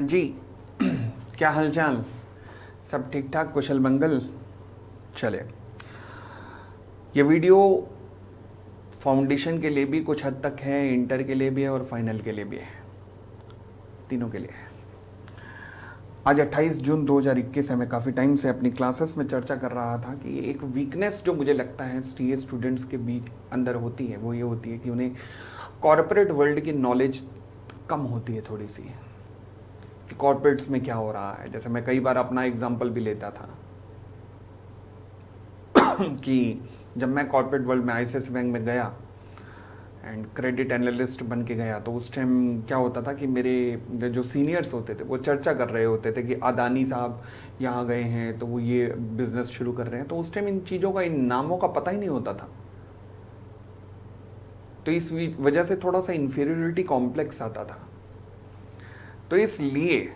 जी। क्या हालचाल? सब ठीक ठाक, कुशल मंगल। चले, ये वीडियो फाउंडेशन के लिए भी कुछ हद तक है, इंटर के लिए भी है और फाइनल के लिए भी है, तीनों के लिए है। आज 28 जून 2021 है। मैं काफ़ी टाइम से अपनी क्लासेस में चर्चा कर रहा था कि एक वीकनेस जो मुझे लगता है सीए स्टूडेंट्स के बीच अंदर होती है, वो ये होती है कि उन्हें कॉरपोरेट वर्ल्ड की नॉलेज कम होती है थोड़ी सी, कि कॉर्पोरेट्स में क्या हो रहा है। जैसे मैं कई बार अपना एग्जांपल भी लेता था कि जब मैं कॉर्पोरेट वर्ल्ड में आईसीआईसीआई बैंक में गया एंड क्रेडिट एनालिस्ट बन के गया, तो उस टाइम क्या होता था कि मेरे जो सीनियर्स होते थे वो चर्चा कर रहे होते थे कि अदानी साहब यहाँ गए हैं, तो वो ये बिजनेस शुरू कर रहे हैं। तो उस टाइम इन चीज़ों का, इन नामों का पता ही नहीं होता था। तो इस वजह से थोड़ा सा इंफीरियरिटी कॉम्प्लेक्स आता था। तो इसलिए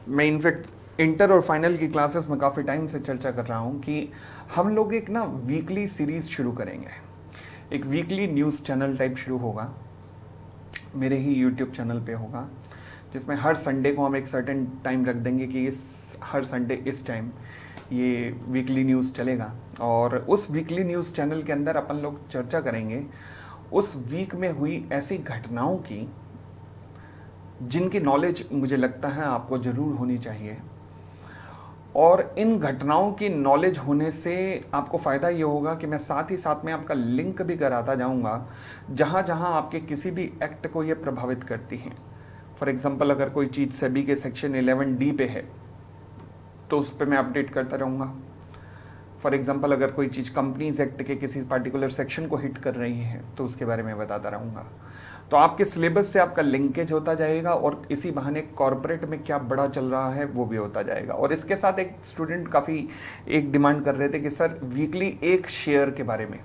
मैं इनफैक्ट इंटर और फाइनल की क्लासेस में काफ़ी टाइम से चर्चा कर रहा हूँ कि हम लोग एक ना वीकली सीरीज़ शुरू करेंगे। एक वीकली न्यूज़ चैनल टाइप शुरू होगा, मेरे ही यूट्यूब चैनल पे होगा, जिसमें हर संडे को हम एक सर्टेन टाइम रख देंगे कि इस हर संडे इस टाइम ये वीकली न्यूज़ चलेगा। और उस वीकली न्यूज़ चैनल के अंदर अपन लोग चर्चा करेंगे उस वीक में हुई ऐसी घटनाओं की जिनकी नॉलेज मुझे लगता है आपको ज़रूर होनी चाहिए। और इन घटनाओं की नॉलेज होने से आपको फ़ायदा ये होगा कि मैं साथ ही साथ में आपका लिंक भी कराता जाऊंगा जहाँ जहाँ आपके किसी भी एक्ट को ये प्रभावित करती हैं। फॉर एग्जांपल, अगर कोई चीज़ सेबी के सेक्शन 11D पे है तो उस पर मैं अपडेट करता रहूँगा। फॉर एग्जांपल, अगर कोई चीज़ कंपनीज एक्ट के किसी पार्टिकुलर सेक्शन को हिट कर रही है तो उसके बारे में बताता रहूँगा। तो आपके सिलेबस से आपका लिंकेज होता जाएगा और इसी बहाने कॉर्पोरेट में क्या बड़ा चल रहा है वो भी होता जाएगा। और इसके साथ एक स्टूडेंट काफ़ी एक डिमांड कर रहे थे कि सर वीकली एक शेयर के बारे में,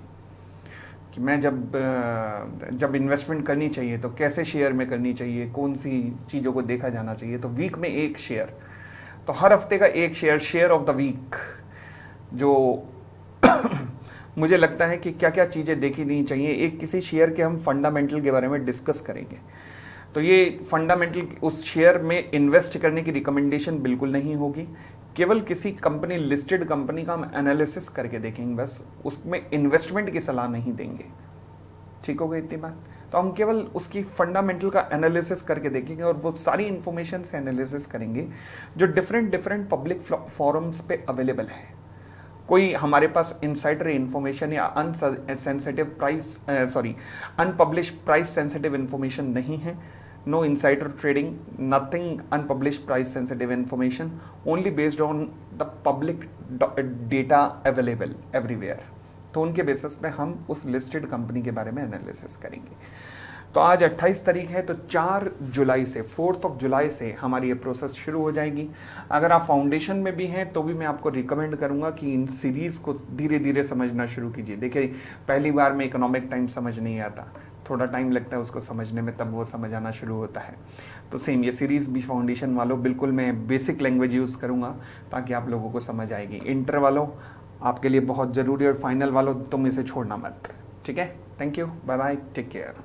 कि मैं जब इन्वेस्टमेंट करनी चाहिए तो कैसे शेयर में करनी चाहिए, कौन सी चीज़ों को देखा जाना चाहिए। तो वीक में एक शेयर, तो हर हफ्ते का एक share, share of the week, जो मुझे लगता है कि क्या क्या चीज़ें देखी नहीं चाहिए। एक किसी शेयर के हम फंडामेंटल के बारे में डिस्कस करेंगे। तो ये फंडामेंटल, उस शेयर में इन्वेस्ट करने की रिकमेंडेशन बिल्कुल नहीं होगी, केवल किसी कंपनी, लिस्टेड कंपनी का हम एनालिसिस करके देखेंगे बस, उसमें इन्वेस्टमेंट की सलाह नहीं देंगे। ठीक हो गई इतनी बात? तो हम केवल उसकी फंडामेंटल का एनालिसिस करके देखेंगे और वो सारी इंफॉर्मेशन से एनालिसिस करेंगे जो डिफरेंट पब्लिक फॉरम्स पे अवेलेबल है। कोई हमारे पास इनसाइडर इन्फॉर्मेशन या unsensitive price unpublish price sensitive information नहीं है। No insider trading, nothing unpublish price sensitive information, only based on the public data available everywhere. तो उनके बेसिस पे हम उस लिस्टेड कंपनी के बारे में एनालिसिस करेंगे। तो आज 28 तारीख है, तो 4 जुलाई से, 4 जुलाई से हमारी ये प्रोसेस शुरू हो जाएगी। अगर आप फाउंडेशन में भी हैं तो भी मैं आपको रिकमेंड करूंगा कि इन सीरीज़ को धीरे धीरे समझना शुरू कीजिए। देखिए, पहली बार में इकोनॉमिक टाइम समझ नहीं आता, थोड़ा टाइम लगता है उसको समझने में, तब वो समझ आना शुरू होता है। तो सेम ये सीरीज़ भी फाउंडेशन वालों, बिल्कुल मैं बेसिक लैंग्वेज यूज़ करूँगा ताकि आप लोगों को समझ आएगी। इंटर वालों आपके लिए बहुत ज़रूरी, और फाइनल वालों तुम इसे छोड़ना मत। ठीक है, thank you, bye bye, take care.